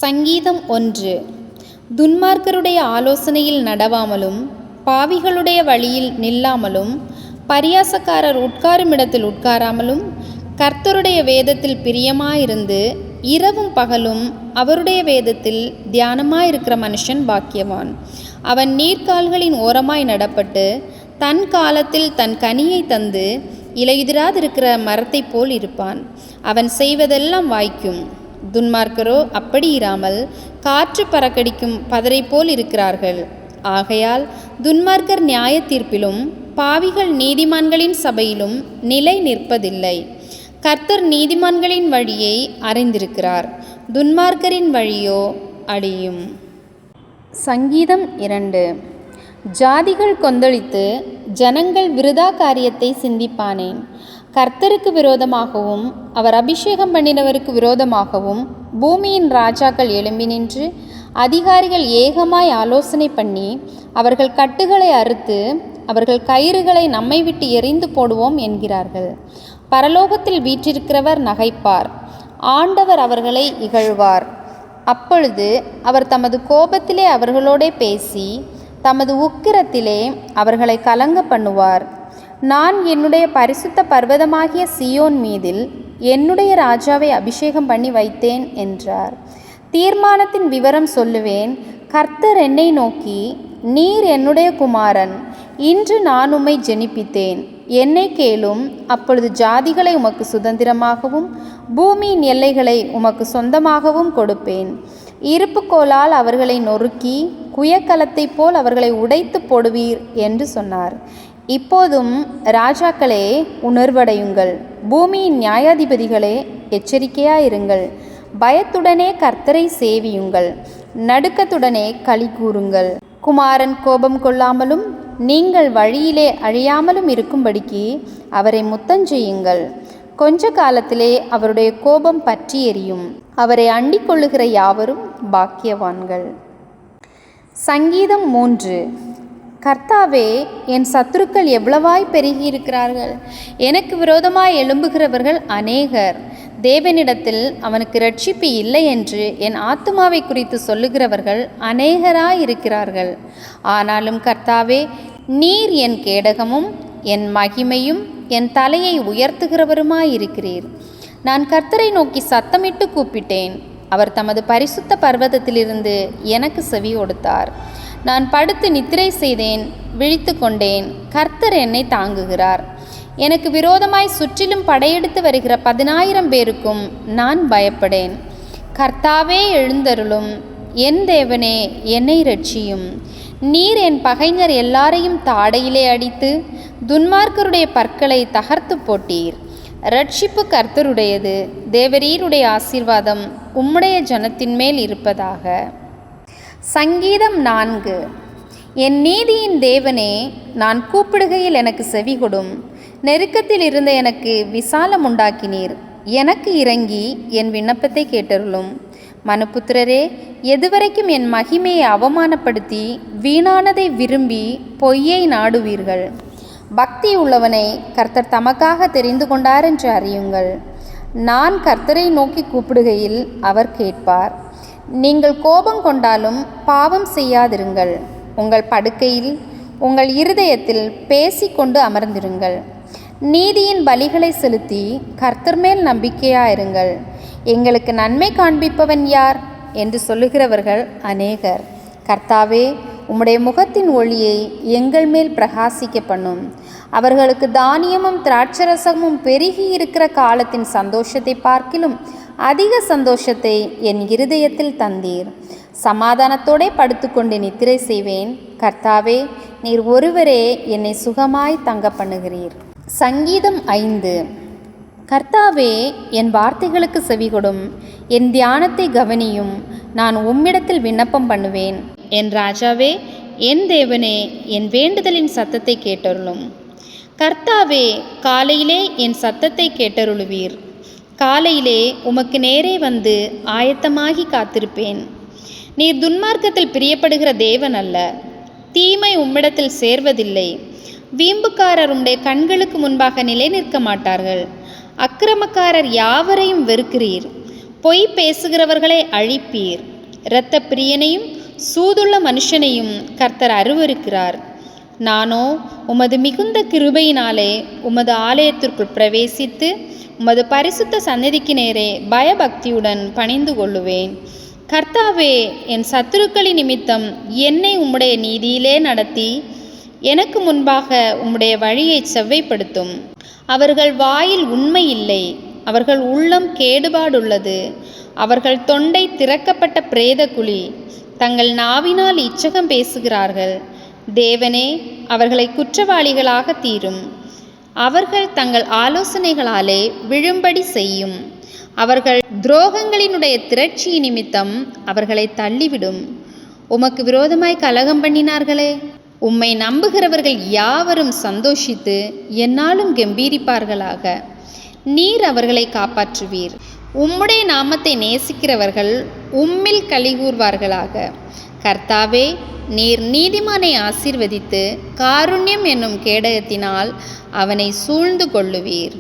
சங்கீதம் 1. துன்மார்க்கருடைய ஆலோசனையில் நடவாமலும் பாவிகளுடைய வழியில் நில்லாமலும் பரியாசக்காரர் உட்காரும் இடத்தில் உட்காராமலும் கர்த்தருடைய வேதத்தில் பிரியமாயிருந்து இரவும் பகலும் அவருடைய வேதத்தில் தியானமாயிருக்கிற மனுஷன் பாக்கியவான். அவன் நீர்க்கால்களின் ஓரமாய் நடப்பட்டு தன் காலத்தில் தன் கனியை தந்து இலையுதிராதிருக்கிற மரத்தை போல் இருப்பான். அவன் செய்வதெல்லாம் வாய்க்கும். துன்மார்க்கரோ அப்படி இராமல் காற்று பறக்கடிக்கும் பதரை போல் இருக்கிறார்கள். ஆகையால் துன்மார்க்கர் நியாய தீர்ப்பிலும் பாவிகள் நீதிமான்களின் சபையிலும் நிலை நிற்பதில்லை. கர்த்தர் நீதிமான்களின் வழியை அறிந்திருக்கிறார், துன்மார்க்கரின் வழியோ அழியும். சங்கீதம் 2. ஜாதிகள் கொந்தளித்து ஜனங்கள் விருதா காரியத்தை சிந்திப்பானேன். கர்த்தருக்கு விரோதமாகவும் அவர் அபிஷேகம் பண்ணினவருக்கு விரோதமாகவும் பூமியின் ராஜாக்கள் எழும்பி நின்று அதிகாரிகள் ஏகமாய் ஆலோசனை பண்ணி அவர்கள் கட்டுகளை அறுத்து அவர்கள் கயிறுகளை நம்மை விட்டு எறிந்து போடுவோம் என்கிறார்கள். பரலோகத்தில் வீற்றிருக்கிறவர் நகைப்பார், ஆண்டவர் அவர்களை இகழ்வார். அப்பொழுது அவர் தமது கோபத்திலே அவர்களோடே பேசி தமது உக்கிரத்திலே அவர்களை கலங்க பண்ணுவார். நான் என்னுடைய பரிசுத்த பர்வதமாகிய சீயோன் மீதில் என்னுடைய ராஜாவை அபிஷேகம் பண்ணி வைத்தேன் என்றார். தீர்மானத்தின் விவரம் சொல்லுவேன். கர்த்தர் என்னை நோக்கி, நீர் என்னுடைய குமாரன், இன்று நான் உம்மை ஜெனிப்பித்தேன், என்னை கேளும். அப்பொழுது ஜாதிகளை உமக்கு சுதந்திரமாகவும் பூமியின் எல்லைகளை உமக்கு சொந்தமாகவும் கொடுப்பேன். இருப்புக்கோலால் அவர்களை நொறுக்கி குயக்கலத்தைப் போல் அவர்களை உடைத்து போடுவீர் என்று சொன்னார். இப்போதும் ராஜாக்களே உணர்வடையுங்கள், பூமியின் நியாயாதிபதிகளே எச்சரிக்கையாயிருங்கள். பயத்துடனே கர்த்தரை சேவியுங்கள், நடுக்கத்துடனே களி கூறுங்கள். குமாரன் கோபம் கொள்ளாமலும் நீங்கள் வழியிலே அழியாமலும் இருக்கும்படிக்கு அவரை முத்தஞ்செய்யுங்கள். கொஞ்ச காலத்திலே அவருடைய கோபம் பற்றி எரியும். அவரை அண்டிக் கொள்ளுகிற யாவரும் பாக்கியவான்கள். சங்கீதம் 3. கர்த்தாவே, என் சத்துருக்கள் எவ்வளவாய் பெருகியிருக்கிறார்கள். எனக்கு விரோதமாய் எழும்புகிறவர்கள் அநேகர். தேவனிடத்தில் அவனுக்கு இரட்சிப்பு இல்லை என்று என் ஆத்துமாவை குறித்து சொல்லுகிறவர்கள் அநேகராயிருக்கிறார்கள். ஆனாலும் கர்த்தாவே, நீர் என் கேடகமும் என் மகிமையும் என் தலையை உயர்த்துகிறவருமாயிருக்கிறீர். நான் கர்த்தரை நோக்கி சத்தமிட்டு கூப்பிட்டேன். அவர் தமது பரிசுத்த பர்வதத்திலிருந்து எனக்கு செவி கொடுத்தார். நான் படுத்து நித்திரை செய்தேன், விழித்து கொண்டேன். கர்த்தர் என்னை தாங்குகிறார். எனக்கு விரோதமாய் சுற்றிலும் படையெடுத்து வருகிற 10,000 பேருக்கும் நான் பயப்படேன். கர்த்தாவே எழுந்தருளும், என் தேவனே என்னை இரட்சியும். நீர் என் பகைஞர் எல்லாரையும் தாடையிலே அடித்து துன்மார்க்கருடைய பற்களை தகர்த்து போட்டீர். இரட்சிப்பு கர்த்தருடையது. தேவரீருடைய ஆசீர்வாதம் உம்முடைய ஜனத்தின் மேல் இருப்பதாக. சங்கீதம் 4. என் நீதியின் தேவனே, நான் கூப்பிடுகையில் எனக்கு செவிகொடும். நெருக்கத்தில் இருந்த எனக்கு விசாலம் உண்டாக்கினீர். எனக்கு இறங்கி என் விண்ணப்பத்தை கேட்டருளும். மனுபுத்திரரே, எதுவரைக்கும் என் மகிமையை அவமானப்படுத்தி வீணானதை விரும்பி பொய்யை நாடுவீர்கள்? பக்தி உள்ளவனை கர்த்தர் தமக்காக தெரிந்து கொண்டார் என்று அறியுங்கள். நான் கர்த்தரை நோக்கி கூப்பிடுகையில் அவர் கேட்பார். நீங்கள் கோபம் கொண்டாலும் பாவம் செய்யாதிருங்கள். உங்கள் படுக்கையில் உங்கள் இருதயத்தில் பேசிக்கொண்டு அமர்ந்திருங்கள். நீதியின் பலிகளை செலுத்தி கர்த்தர் மேல் நம்பிக்கையாயிருங்கள். எங்களுக்கு நன்மை காண்பிப்பவன் யார் என்று சொல்லுகிறவர்கள் அநேகர். கர்த்தாவே, உம்முடைய முகத்தின் ஒளியை எங்கள் மேல் பிரகாசிக்க பண்ணும். அவர்களுக்கு தானியமும் திராட்சரசமும் பெருகி இருக்கிற காலத்தின் சந்தோஷத்தை பார்க்கிலும் அதிக சந்தோஷத்தை என் இருதயத்தில் தந்தீர். சமாதானத்தோடே படுத்துக்கொண்டு நித்திரை செய்வேன். கர்த்தாவே, நீர் ஒருவரே என்னை சுகமாய் தங்க பண்ணுகிறீர். சங்கீதம் 5. கர்த்தாவே, என் வார்த்தைகளுக்கு செவிகொடும், என் தியானத்தை கவனியும். நான் உம்மிடத்தில் விண்ணப்பம் பண்ணுவேன். என் ராஜாவே, என் தேவனே, என் வேண்டுதலின் சத்தத்தை கேட்டருளும். கர்த்தாவே, காலையிலே என் சத்தத்தை கேட்டருளுவீர். காலையிலே உமக்கு நேரே வந்து ஆயத்தமாகி காத்திருப்பேன். நீர் துன்மார்க்கத்தில் பிரியப்படுகிற தேவன் அல்ல. தீமை உம்மிடத்தில் சேர்வதில்லை. வீம்புக்காரர் உம்முடைய கண்களுக்கு முன்பாக நிலை நிற்க மாட்டார்கள். அக்கிரமக்காரர் யாவரையும் வெறுக்கிறீர். பொய் பேசுகிறவர்களை அழிப்பீர். இரத்த பிரியனையும் சூதுள்ள மனுஷனையும் கர்த்தர் அருவருக்கிறார். நானோ உமது மிகுந்த கிருபையினாலே உமது ஆலயத்திற்குள் பிரவேசித்து உமது பரிசுத்த சந்நிதிக்கு நேரே பயபக்தியுடன் பணிந்து கொள்ளுவேன். கர்த்தாவே, என் சத்துருக்களின் நிமித்தம் என்னை உம்முடைய நீதியிலே நடத்தி எனக்கு முன்பாக உம்முடைய வழியை செவ்வைப்படுத்தும். அவர்கள் வாயில் உண்மை இல்லை, அவர்கள் உள்ளம் கேடுபாடுள்ளது. அவர்கள் தொண்டை திறக்கப்பட்ட பிரேத குழி, தங்கள் நாவினால் இச்சகம் பேசுகிறார்கள். தேவனே, அவர்களை குற்றவாளிகளாக தீரும். அவர்கள் தங்கள் ஆலோசனைகளாலே விழும்படி செய்யும். அவர்கள் துரோகங்களினுடைய திரட்சி நிமித்தம் அவர்களை தள்ளிவிடும். உமக்கு விரோதமாய் கலகம் பண்ணினார்களே, உம்மை நம்புகிறவர்கள் யாவரும் சந்தோஷித்து என்னாலும் கம்பீரிப்பார்களாக. நீர் அவர்களை காப்பாற்றுவீர். உம்முடைய நாமத்தை நேசிக்கிறவர்கள் உம்மில் கலிகூர்வார்களாக. கர்த்தாவே, நீர் நீதிமானை ஆசீர்வதித்து காருண்யம் என்னும் கேடயத்தினால் அவனை சூழ்ந்து கொள்ளுவீர்.